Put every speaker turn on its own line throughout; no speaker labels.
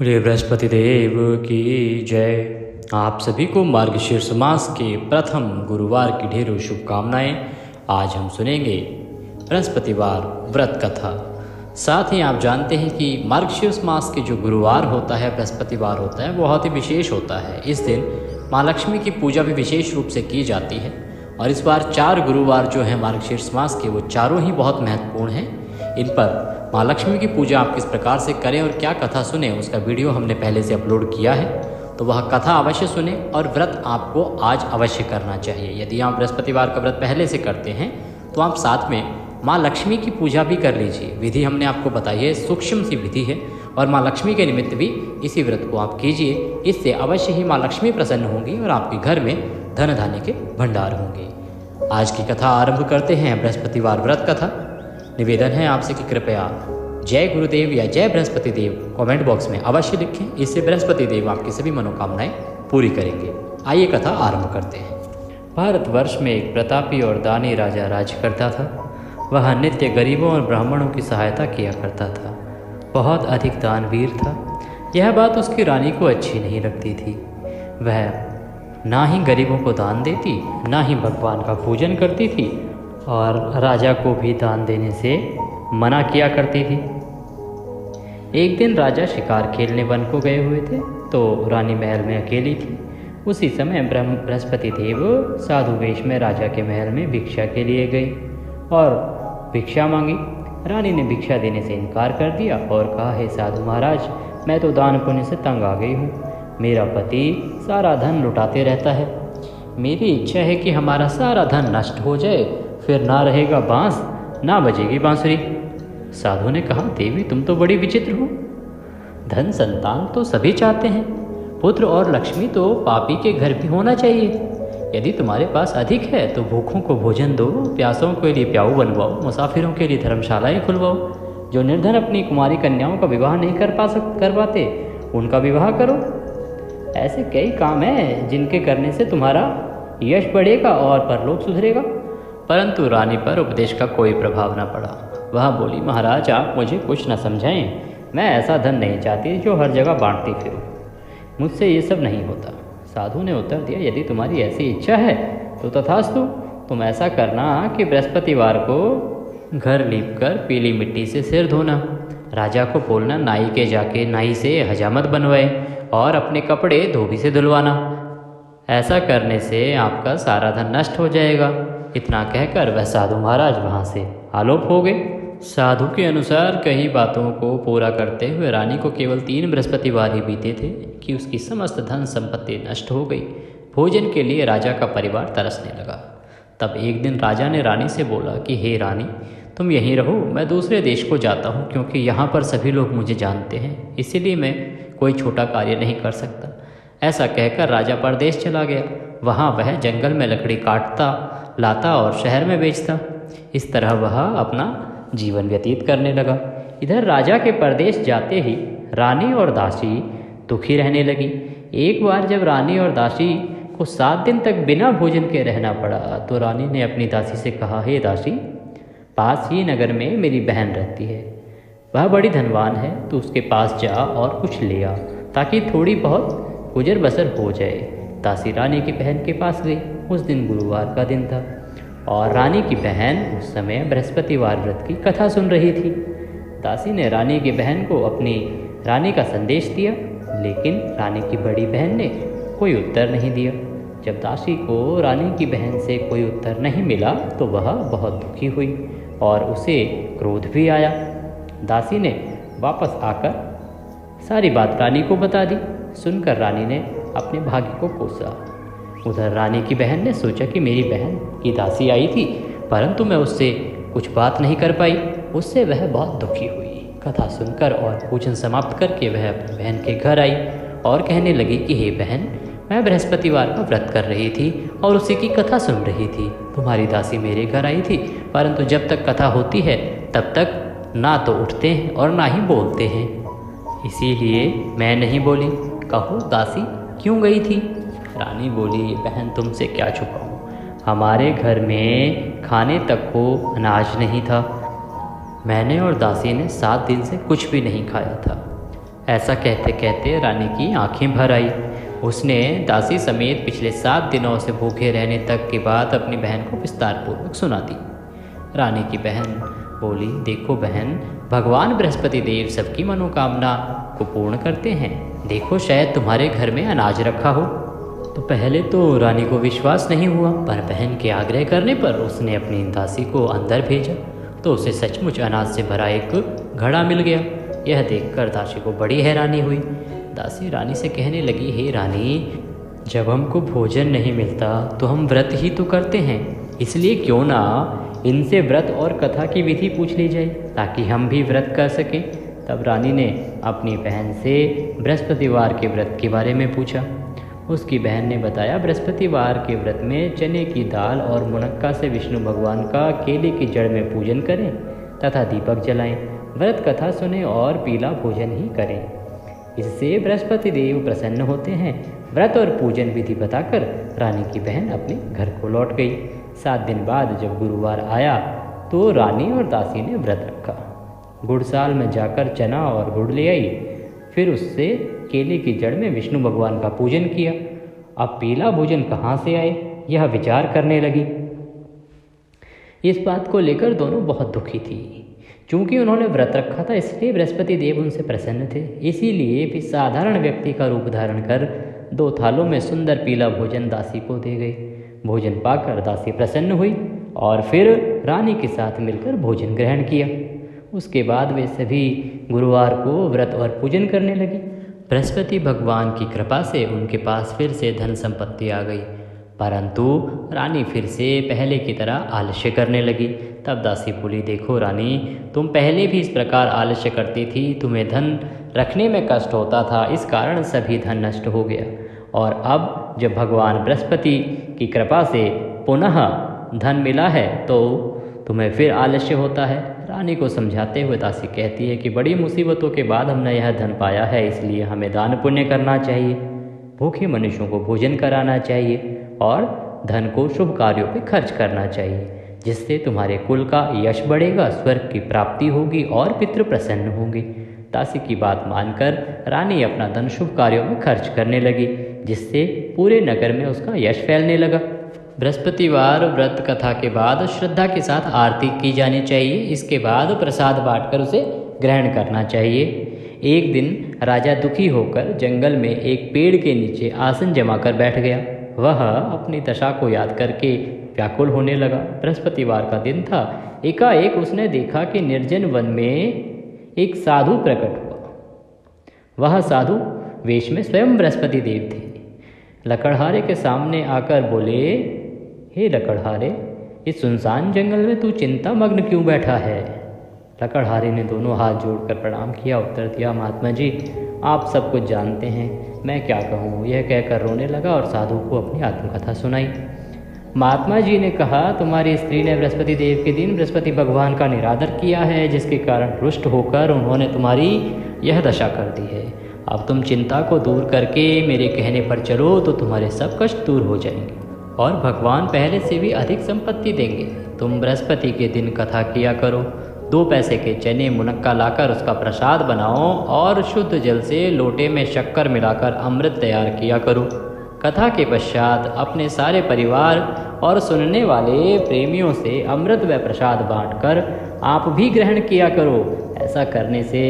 बोले बृहस्पति देव की जय। आप सभी को मार्गशीर्ष मास के प्रथम गुरुवार की ढेरों शुभकामनाएं। आज हम सुनेंगे बृहस्पतिवार व्रत कथा। साथ ही आप जानते हैं कि मार्गशीर्ष मास के जो गुरुवार होता है, बृहस्पतिवार होता है, बहुत ही विशेष होता है। इस दिन माँ लक्ष्मी की पूजा भी विशेष रूप से की जाती है। और इस बार 4 गुरुवार जो हैं मार्गशीर्ष मास के, वो चारों ही बहुत महत्वपूर्ण हैं। इन पर माँ लक्ष्मी की पूजा आप किस प्रकार से करें और क्या कथा सुने, उसका वीडियो हमने पहले से अपलोड किया है, तो वह कथा अवश्य सुने। और व्रत आपको आज अवश्य करना चाहिए। यदि आप बृहस्पतिवार का व्रत पहले से करते हैं तो आप साथ में माँ लक्ष्मी की पूजा भी कर लीजिए। विधि हमने आपको बताई है, सूक्ष्म सी विधि है, और माँ लक्ष्मी के निमित्त भी इसी व्रत को आप कीजिए। इससे अवश्य ही माँ लक्ष्मी प्रसन्न होंगी और आपके घर में धन धान्य के भंडार होंगे। आज की कथा आरंभ करते हैं, बृहस्पतिवार व्रत कथा। निवेदन है आपसे कि कृपया जय गुरुदेव या जय बृहस्पति देव कमेंट बॉक्स में अवश्य लिखें। इससे बृहस्पति देव आपकी सभी मनोकामनाएं पूरी करेंगे। आइए कथा आरंभ करते हैं। भारतवर्ष में एक प्रतापी और दानी राजा राज करता था। वह नित्य गरीबों और ब्राह्मणों की सहायता किया करता था। बहुत अधिक दानवीर था। यह बात उसकी रानी को अच्छी नहीं लगती थी। वह ना ही गरीबों को दान देती, ना ही भगवान का पूजन करती थी, और राजा को भी दान देने से मना किया करती थी। एक दिन राजा शिकार खेलने वन को गए हुए थे, तो रानी महल में अकेली थी। उसी समय बृहस्पति देव साधु वेश में राजा के महल में भिक्षा के लिए गए और भिक्षा मांगी। रानी ने भिक्षा देने से इनकार कर दिया और कहा, हे साधु महाराज, मैं तो दान पुण्य से तंग आ गई हूँ। मेरा पति सारा धन लुटाते रहता है। मेरी इच्छा है कि हमारा सारा धन नष्ट हो जाए, फिर ना रहेगा बांस, ना बजेगी बांसुरी। साधु ने कहा, देवी तुम तो बड़ी विचित्र हो। धन संतान तो सभी चाहते हैं, पुत्र और लक्ष्मी तो पापी के घर भी होना चाहिए। यदि तुम्हारे पास अधिक है तो भूखों को भोजन दो, प्यासों के लिए प्याऊ बनवाओ, मुसाफिरों के लिए धर्मशालाएं खुलवाओ। जो निर्धन अपनी कुमारी कन्याओं का विवाह नहीं कर पाते, उनका विवाह करो। ऐसे कई काम हैं जिनके करने से तुम्हारा यश बढ़ेगा और परलोक सुधरेगा। परंतु रानी पर उपदेश का कोई प्रभाव न पड़ा। वह बोली, महाराज आप मुझे कुछ न समझाएं। मैं ऐसा धन नहीं चाहती जो हर जगह बांटती फिरूं। मुझसे ये सब नहीं होता। साधु ने उत्तर दिया, यदि तुम्हारी ऐसी इच्छा है तो तथास्तु। तुम ऐसा करना कि बृहस्पतिवार को घर लीपकर पीली मिट्टी से सिर धोना। राजा को बोलना, नाई के जाके नाई से हजामत बनवाए और अपने कपड़े धोबी से धुलवाना। ऐसा करने से आपका सारा धन नष्ट हो जाएगा। इतना कहकर वह साधु महाराज वहाँ से आलोप हो गए। साधु के अनुसार कई बातों को पूरा करते हुए रानी को केवल 3 बृहस्पतिवार ही बीते थे कि उसकी समस्त धन संपत्ति नष्ट हो गई। भोजन के लिए राजा का परिवार तरसने लगा। तब एक दिन राजा ने रानी से बोला कि हे रानी, तुम यहीं रहो, मैं दूसरे देश को जाता हूँ, क्योंकि यहाँ पर सभी लोग मुझे जानते हैं, इसीलिए मैं कोई छोटा कार्य नहीं कर सकता। ऐसा कहकर राजा परदेश चला गया। वहाँ वह जंगल में लकड़ी काटता लाता और शहर में बेचता। इस तरह वह अपना जीवन व्यतीत करने लगा। इधर राजा के परदेश जाते ही रानी और दासी दुखी रहने लगी। एक बार जब रानी और दासी को 7 दिन तक बिना भोजन के रहना पड़ा, तो रानी ने अपनी दासी से कहा, हे दासी, पास ही नगर में मेरी बहन रहती है। वह बड़ी धनवान है, तो उसके पास जा और कुछ ले आ, ताकि थोड़ी बहुत गुजर बसर हो जाए। दासी रानी की बहन के पास गई। उस दिन गुरुवार का दिन था और रानी की बहन उस समय बृहस्पतिवार व्रत की कथा सुन रही थी। दासी ने रानी की बहन को अपनी रानी का संदेश दिया, लेकिन रानी की बड़ी बहन ने कोई उत्तर नहीं दिया। जब दासी को रानी की बहन से कोई उत्तर नहीं मिला तो वह बहुत दुखी हुई और उसे क्रोध भी आया। दासी ने वापस आकर सारी बात रानी को बता दी। सुनकर रानी ने अपने भाग्य को कोसा। उधर रानी की बहन ने सोचा कि मेरी बहन की दासी आई थी, परंतु मैं उससे कुछ बात नहीं कर पाई। उससे वह बहुत दुखी हुई। कथा सुनकर और पूजन समाप्त करके वह अपनी बहन के घर आई और कहने लगी कि हे बहन, मैं बृहस्पतिवार का व्रत कर रही थी और उसी की कथा सुन रही थी। तुम्हारी दासी मेरे घर आई थी, परंतु जब तक कथा होती है तब तक ना तो उठते हैं और ना ही बोलते हैं, इसीलिए मैं नहीं बोली। कहो दासी क्यों गई थी? रानी बोली, बहन तुमसे क्या छुपाऊं, हमारे घर में खाने तक को अनाज नहीं था। मैंने और दासी ने 7 दिन से कुछ भी नहीं खाया था। ऐसा कहते कहते रानी की आंखें भर आई। उसने दासी समेत पिछले 7 दिनों से भूखे रहने तक की बात अपनी बहन को विस्तारपूर्वक सुना दी। रानी की बहन बोली, देखो बहन, भगवान बृहस्पति देव सबकी मनोकामना को पूर्ण करते हैं। देखो शायद तुम्हारे घर में अनाज रखा हो। तो पहले तो रानी को विश्वास नहीं हुआ, पर बहन के आग्रह करने पर उसने अपनी दासी को अंदर भेजा तो उसे सचमुच अनाज से भरा एक घड़ा मिल गया। यह देखकर दासी को बड़ी हैरानी हुई। दासी रानी से कहने लगी, हे रानी, जब हमको भोजन नहीं मिलता तो हम व्रत ही तो करते हैं, इसलिए क्यों ना इनसे व्रत और कथा की विधि पूछ ली जाए ताकि हम भी व्रत कर सकें। तब रानी ने अपनी बहन से बृहस्पतिवार के व्रत के बारे में पूछा। उसकी बहन ने बताया, बृहस्पतिवार के व्रत में चने की दाल और मुनक्का से विष्णु भगवान का केले की जड़ में पूजन करें तथा दीपक जलाएं, व्रत कथा सुने और पीला भोजन ही करें। इससे बृहस्पति देव प्रसन्न होते हैं। व्रत और पूजन विधि बताकर रानी की बहन अपने घर को लौट गई। 7 दिन बाद जब गुरुवार आया तो रानी और दासी ने व्रत रखा। गुड़साल में जाकर चना और गुड़ ले आई, फिर उससे केले की जड़ में विष्णु भगवान का पूजन किया। अब पीला भोजन कहाँ से आए, यह विचार करने लगी। इस बात को लेकर दोनों बहुत दुखी थी। चूँकि उन्होंने व्रत रखा था इसलिए बृहस्पति देव उनसे प्रसन्न थे। इसीलिए भी साधारण व्यक्ति का रूप धारण कर 2 थालों में सुंदर पीला भोजन दासी को दे गए। भोजन पाकर दासी प्रसन्न हुई और फिर रानी के साथ मिलकर भोजन ग्रहण किया। उसके बाद वे सभी गुरुवार को व्रत और पूजन करने लगी। बृहस्पति भगवान की कृपा से उनके पास फिर से धन संपत्ति आ गई, परंतु रानी फिर से पहले की तरह आलस्य करने लगी। तब दासी बोली, देखो रानी, तुम पहले भी इस प्रकार आलस्य करती थी, तुम्हें धन रखने में कष्ट होता था, इस कारण सभी धन नष्ट हो गया, और अब जब भगवान बृहस्पति की कृपा से पुनः धन मिला है तो तुम्हें फिर आलस्य होता है। रानी को समझाते हुए दासी कहती है कि बड़ी मुसीबतों के बाद हमने यह धन पाया है, इसलिए हमें दान पुण्य करना चाहिए, भूखे मनुष्यों को भोजन कराना चाहिए और धन को शुभ कार्यों पर खर्च करना चाहिए, जिससे तुम्हारे कुल का यश बढ़ेगा, स्वर्ग की प्राप्ति होगी और पितृ प्रसन्न होंगे। दासी की बात मानकर रानी अपना धन शुभ कार्यों में खर्च करने लगी, जिससे पूरे नगर में उसका यश फैलने लगा। बृहस्पतिवार व्रत कथा के बाद श्रद्धा के साथ आरती की जानी चाहिए। इसके बाद प्रसाद बांटकर उसे ग्रहण करना चाहिए। एक दिन राजा दुखी होकर जंगल में एक पेड़ के नीचे आसन जमाकर बैठ गया। वह अपनी दशा को याद करके व्याकुल होने लगा। बृहस्पतिवार का दिन था। एकाएक उसने देखा कि निर्जन वन में एक साधु प्रकट हुआ। वह साधु वेश में स्वयं बृहस्पति देव थे। लकड़हारे के सामने आकर बोले, हे लकड़हारे, इस सुनसान जंगल में तू चिंता मग्न क्यों बैठा है? लकड़हारे ने दोनों हाथ जोड़कर प्रणाम किया। उत्तर दिया, महात्मा जी, आप सब कुछ जानते हैं, मैं क्या कहूँ। यह कहकर रोने लगा और साधु को अपनी आत्मकथा सुनाई। महात्मा जी ने कहा, तुम्हारी स्त्री ने बृहस्पति देव के दिन बृहस्पति भगवान का निरादर किया है, जिसके कारण रुष्ट होकर उन्होंने तुम्हारी यह दशा कर दी है। अब तुम चिंता को दूर करके मेरे कहने पर चलो तो तुम्हारे सब कष्ट दूर हो जाएंगे और भगवान पहले से भी अधिक संपत्ति देंगे। तुम बृहस्पति के दिन कथा किया करो। 2 पैसे के चने मुनक्का लाकर उसका प्रसाद बनाओ और शुद्ध जल से लोटे में शक्कर मिलाकर अमृत तैयार किया करो। कथा के पश्चात अपने सारे परिवार और सुनने वाले प्रेमियों से अमृत व प्रसाद बांटकर आप भी ग्रहण किया करो। ऐसा करने से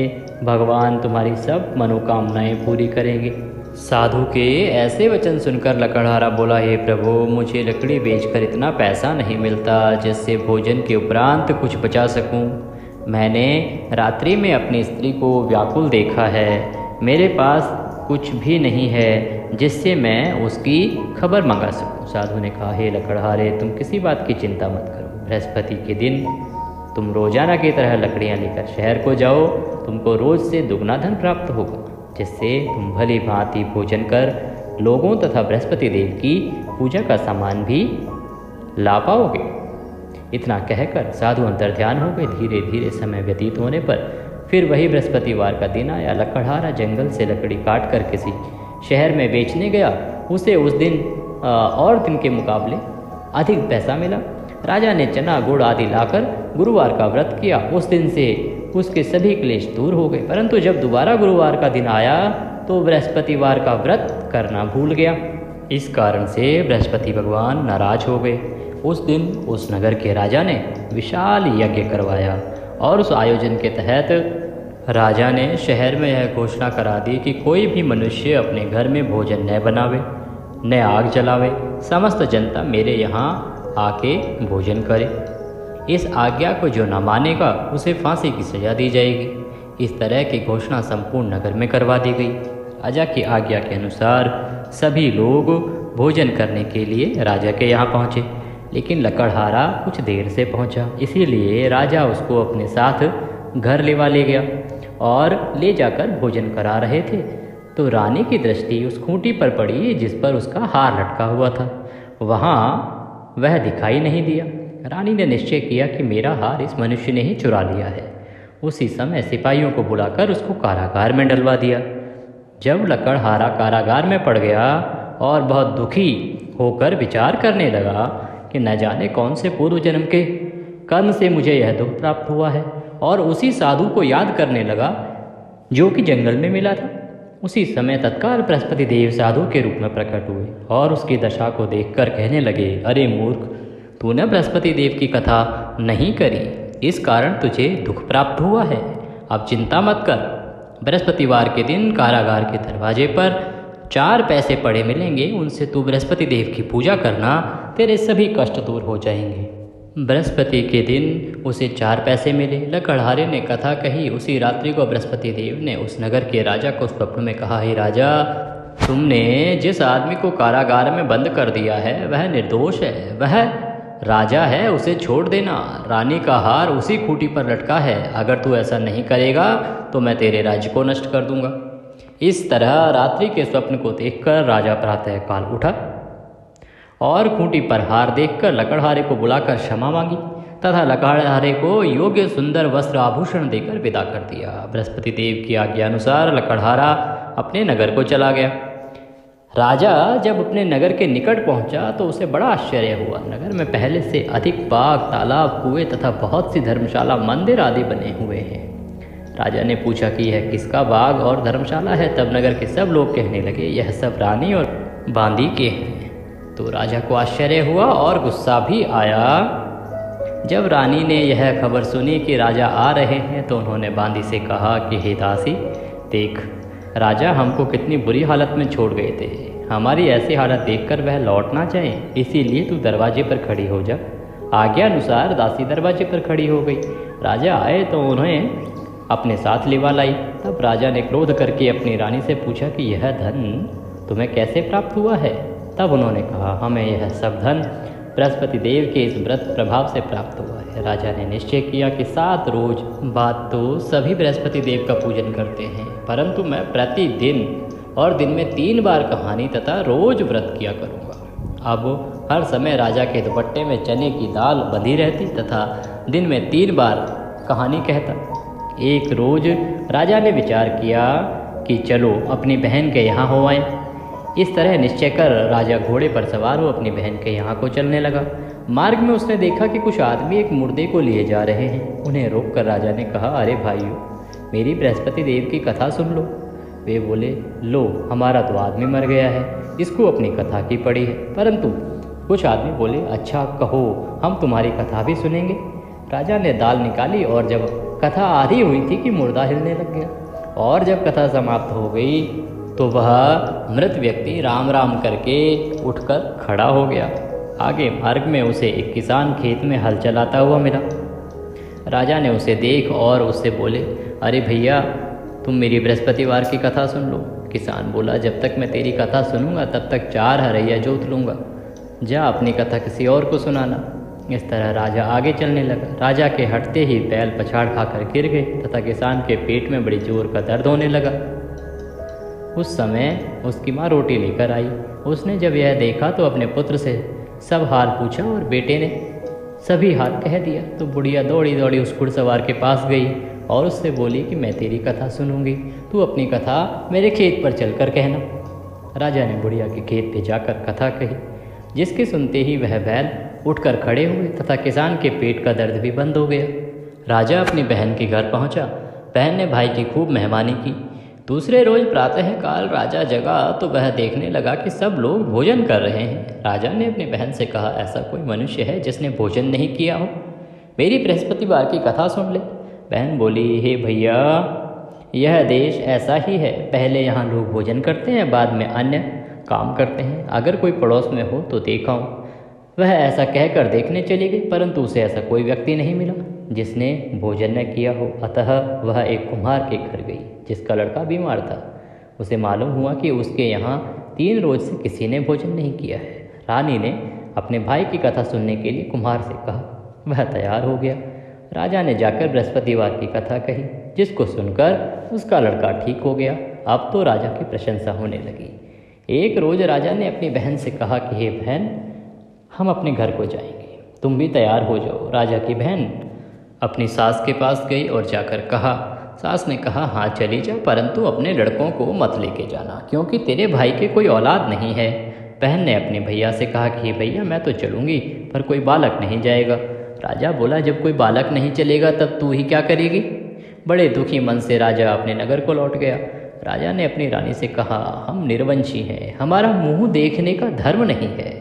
भगवान तुम्हारी सब मनोकामनाएं पूरी करेंगे। साधु के ऐसे वचन सुनकर लकड़हारा बोला, हे प्रभु, मुझे लकड़ी बेचकर इतना पैसा नहीं मिलता जिससे भोजन के उपरांत कुछ बचा सकूं। मैंने रात्रि में अपनी स्त्री को व्याकुल देखा है। मेरे पास कुछ भी नहीं है जिससे मैं उसकी खबर मंगा सकूं। साधु ने कहा, हे लकड़हारे, तुम किसी बात की चिंता मत करो। बृहस्पति के दिन तुम रोजाना की तरह लकड़ियां लेकर शहर को जाओ। तुमको रोज से दुगना धन प्राप्त होगा, जिससे तुम भली भांति भोजन कर लोगों तथा बृहस्पति देव की पूजा का सामान भी ला पाओगे। इतना कहकर साधु अंतर्ध्यान हो गए। धीरे धीरे समय व्यतीत होने पर फिर वही बृहस्पतिवार का दिन आया। लकड़हारा जंगल से लकड़ी काट कर किसी शहर में बेचने गया। उसे उस दिन और दिन के मुकाबले अधिक पैसा मिला। राजा ने चना गुड़ आदि लाकर गुरुवार का व्रत किया। उस दिन से उसके सभी क्लेश दूर हो गए। परंतु जब दोबारा गुरुवार का दिन आया तो बृहस्पतिवार का व्रत करना भूल गया। इस कारण से बृहस्पति भगवान नाराज हो गए। उस दिन उस नगर के राजा ने विशाल यज्ञ करवाया और उस आयोजन के तहत राजा ने शहर में यह घोषणा करा दी कि कोई भी मनुष्य अपने घर में भोजन न बनावे, न आग जलावे, समस्त जनता मेरे यहाँ आके भोजन करे। इस आज्ञा को जो न मानेगा उसे फांसी की सजा दी जाएगी। इस तरह की घोषणा संपूर्ण नगर में करवा दी गई। राजा की आज्ञा के अनुसार सभी लोग भोजन करने के लिए राजा के यहाँ पहुँचे, लेकिन लकड़हारा कुछ देर से पहुँचा, इसीलिए राजा उसको अपने साथ घर ले गया और ले जाकर भोजन करा रहे थे तो रानी की दृष्टि उस खूंटी पर पड़ी जिस पर उसका हार लटका हुआ था। वहाँ वह दिखाई नहीं दिया। रानी ने निश्चय किया कि मेरा हार इस मनुष्य ने ही चुरा लिया है। उसी समय सिपाहियों को बुलाकर उसको कारागार में डलवा दिया। जब लकड़हारा कारागार में पड़ गया और बहुत दुखी होकर विचार करने लगा कि न जाने कौन से पूर्व जन्म के कर्म से मुझे यह दुख प्राप्त हुआ है, और उसी साधु को याद करने लगा जो कि जंगल में मिला था। उसी समय तत्काल बृहस्पति देव साधु के रूप में प्रकट हुए और उसकी दशा को देखकर कहने लगे, अरे मूर्ख, तूने बृहस्पति देव की कथा नहीं करी, इस कारण तुझे दुख प्राप्त हुआ है। अब चिंता मत कर, बृहस्पतिवार के दिन कारागार के दरवाजे पर 4 पैसे पड़े मिलेंगे, उनसे तू बृहस्पति देव की पूजा करना, तेरे सभी कष्ट दूर हो जाएंगे। बृहस्पति के दिन उसे 4 पैसे मिले। लकड़हारे ने कथा कही। उसी रात्रि को बृहस्पति देव ने उस नगर के राजा को स्वप्न में कहा, हे राजा, तुमने जिस आदमी को कारागार में बंद कर दिया है वह निर्दोष है, वह राजा है, उसे छोड़ देना। रानी का हार उसी खूंटी पर लटका है, अगर तू ऐसा नहीं करेगा तो मैं तेरे राज्य को नष्ट कर दूंगा। इस तरह रात्रि के स्वप्न को देखकर राजा प्रातःकाल उठा और खूंटी पर हार देखकर लकड़हारे को बुलाकर क्षमा मांगी तथा लकड़हारे को योग्य सुंदर वस्त्र आभूषण देकर विदा कर दिया। बृहस्पति देव की आज्ञा अनुसार लकड़हारा अपने नगर को चला गया। राजा जब अपने नगर के निकट पहुंचा तो उसे बड़ा आश्चर्य हुआ। नगर में पहले से अधिक बाग, तालाब, कुएं तथा बहुत सी धर्मशाला, मंदिर आदि बने हुए हैं। राजा ने पूछा कि यह किसका बाग और धर्मशाला है। तब नगर के सब लोग कहने लगे, यह सब रानी और बांदी के हैं। तो राजा को आश्चर्य हुआ और गुस्सा भी आया। जब रानी ने यह खबर सुनी कि राजा आ रहे हैं तो उन्होंने बांदी से कहा कि हे दासी, देख, राजा हमको कितनी बुरी हालत में छोड़ गए थे। हमारी ऐसी हालत देखकर वह लौट ना जाए, इसीलिए तू दरवाजे पर खड़ी हो जा। आज्ञा अनुसार दासी दरवाजे पर खड़ी हो गई। राजा आए तो उन्हें अपने साथ लिवा लाई। तब राजा ने क्रोध करके अपनी रानी से पूछा कि यह धन तुम्हें कैसे प्राप्त हुआ है। तब उन्होंने कहा, हमें यह सब धन बृहस्पति देव के इस व्रत प्रभाव से प्राप्त हुआ है। राजा ने निश्चय किया कि 7 रोज बाद तो सभी बृहस्पति देव का पूजन करते हैं, परंतु मैं प्रतिदिन और दिन में 3 बार कहानी तथा रोज व्रत किया करूँगा। अब हर समय राजा के दुपट्टे में चने की दाल बंधी रहती तथा दिन में 3 बार कहानी कहता। एक रोज राजा ने विचार किया कि चलो अपनी बहन के यहाँ हो आए। इस तरह निश्चय कर राजा घोड़े पर सवार हो अपनी बहन के यहाँ को चलने लगा। मार्ग में उसने देखा कि कुछ आदमी एक मुर्दे को लिए जा रहे हैं। उन्हें रोककर राजा ने कहा, अरे भाइयों, मेरी बृहस्पति देव की कथा सुन लो। वे बोले, लो, हमारा तो आदमी मर गया है, इसको अपनी कथा की पड़ी है। परंतु कुछ आदमी बोले, अच्छा कहो, हम तुम्हारी कथा भी सुनेंगे। राजा ने दाल निकाली और जब कथा आधी हुई थी कि मुर्दा हिलने लग गया, और जब कथा समाप्त हो गई तो वह मृत व्यक्ति राम राम करके उठकर खड़ा हो गया। आगे मार्ग में उसे एक किसान खेत में हल चलाता हुआ मिला। राजा ने उसे देख और उससे बोले, अरे भैया, तुम मेरी बृहस्पतिवार की कथा सुन लो। किसान बोला, जब तक मैं तेरी कथा सुनूंगा तब तक 4 हरैया जोत लूँगा, जा अपनी कथा किसी और को सुनाना। इस तरह राजा आगे चलने लगा। राजा के हटते ही बैल पछाड़ खाकर गिर गए तथा किसान के पेट में बड़ी जोर का दर्द होने लगा। उस समय उसकी माँ रोटी लेकर आई। उसने जब यह देखा तो अपने पुत्र से सब हाल पूछा और बेटे ने सभी हाल कह दिया। तो बुढ़िया दौड़ी दौड़ी उस घुड़सवार के पास गई और उससे बोली कि मैं तेरी कथा सुनूंगी, तू अपनी कथा मेरे खेत पर चलकर कहना। राजा ने बुढ़िया के खेत पे जाकर कथा कही, जिसके सुनते ही वह बैल उठकर खड़े हुए तथा किसान के पेट का दर्द भी बंद हो गया। राजा अपनी बहन के घर पहुंचा। बहन ने भाई की खूब मेहमानी की। दूसरे रोज प्रातःकाल राजा जगा तो वह देखने लगा कि सब लोग भोजन कर रहे हैं। राजा ने अपनी बहन से कहा, ऐसा कोई मनुष्य है जिसने भोजन नहीं किया हो? मेरी बृहस्पतिवार की कथा सुन ले। बहन बोली, हे भैया, यह देश ऐसा ही है। पहले यहाँ लोग भोजन करते हैं, बाद में अन्य काम करते हैं। अगर कोई पड़ोस में हो तो देखाऊं। वह ऐसा कहकर देखने चली गई, परंतु उसे ऐसा कोई व्यक्ति नहीं मिला जिसने भोजन न किया हो। अतः वह एक कुम्हार के घर गई जिसका लड़का बीमार था। उसे मालूम हुआ कि उसके यहाँ 3 रोज से किसी ने भोजन नहीं किया है। रानी ने अपने भाई की कथा सुनने के लिए कुम्हार से कहा। वह तैयार हो गया। राजा ने जाकर बृहस्पतिवार की कथा कही, जिसको सुनकर उसका लड़का ठीक हो गया। अब तो राजा की प्रशंसा होने लगी। एक रोज राजा ने अपनी बहन से कहा कि हे बहन, हम अपने घर को जाएंगे, तुम भी तैयार हो जाओ। राजा की बहन अपनी सास के पास गई और जाकर कहा। सास ने कहा, हाँ चली जा, परंतु अपने लड़कों को मत लेके जाना, क्योंकि तेरे भाई के कोई औलाद नहीं है। बहन ने अपने भैया से कहा कि भैया, मैं तो चलूँगी, पर कोई बालक नहीं जाएगा। राजा बोला, जब कोई बालक नहीं चलेगा तब तू ही क्या करेगी? बड़े दुखी मन से राजा अपने नगर को लौट गया। राजा ने अपनी रानी से कहा, हम निर्वंशी हैं, हमारा मुंह देखने का धर्म नहीं है।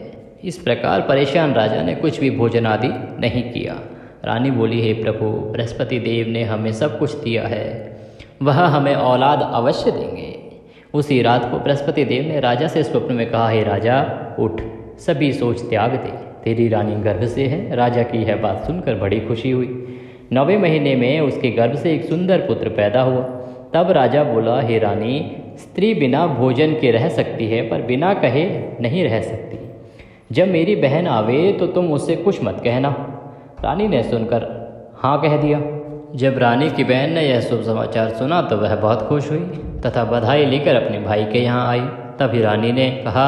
इस प्रकार परेशान राजा ने कुछ भी भोजन आदि नहीं किया। रानी बोली, हे प्रभु, बृहस्पति देव ने हमें सब कुछ दिया है, वह हमें औलाद अवश्य देंगे। उसी रात को बृहस्पति देव ने राजा से स्वप्न में कहा, हे राजा, उठ, सभी सोच त्याग दे, तेरी रानी गर्भ से है। राजा की यह बात सुनकर बड़ी खुशी हुई। 9वें महीने में उसके गर्भ से एक सुंदर पुत्र पैदा हुआ। तब राजा बोला, हे रानी, स्त्री बिना भोजन के रह सकती है, पर बिना कहे नहीं रह सकती। जब मेरी बहन आवे तो तुम उससे कुछ मत कहना। रानी ने सुनकर हाँ कह दिया। जब रानी की बहन ने यह शुभ समाचार सुना तो वह बहुत खुश हुई तथा बधाई लेकर अपने भाई के यहाँ आई। तभी रानी ने कहा,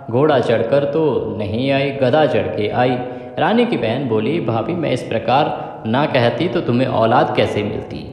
घोड़ा चढ़कर तो नहीं आई, गधा चढ़ के आई। रानी की बहन बोली, भाभी, मैं इस प्रकार ना कहती तो तुम्हें औलाद कैसे मिलती?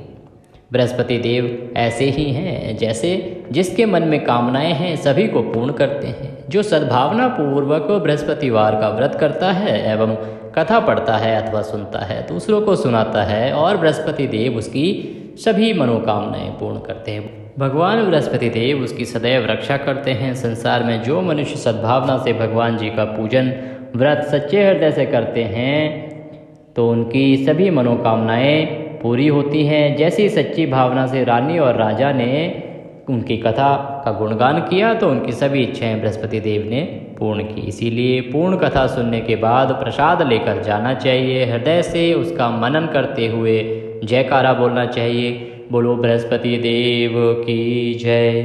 बृहस्पति देव ऐसे ही हैं, जैसे जिसके मन में कामनाएं हैं सभी को पूर्ण करते हैं। जो सद्भावना पूर्वक बृहस्पतिवार का व्रत करता है एवं कथा पढ़ता है अथवा सुनता है, दूसरों को सुनाता है, और बृहस्पति देव उसकी सभी मनोकामनाएं पूर्ण करते हैं। भगवान बृहस्पति देव उसकी सदैव रक्षा करते हैं। संसार में जो मनुष्य सद्भावना से भगवान जी का पूजन व्रत सच्चे हृदय से करते हैं तो उनकी सभी मनोकामनाएं पूरी होती हैं। जैसी सच्ची भावना से रानी और राजा ने उनकी कथा का गुणगान किया तो उनकी सभी इच्छाएं बृहस्पति देव ने पूर्ण की। इसीलिए पूर्ण कथा सुनने के बाद प्रसाद लेकर जाना चाहिए। हृदय से उसका मनन करते हुए जयकारा बोलना चाहिए। बोलो बृहस्पति देव की जय।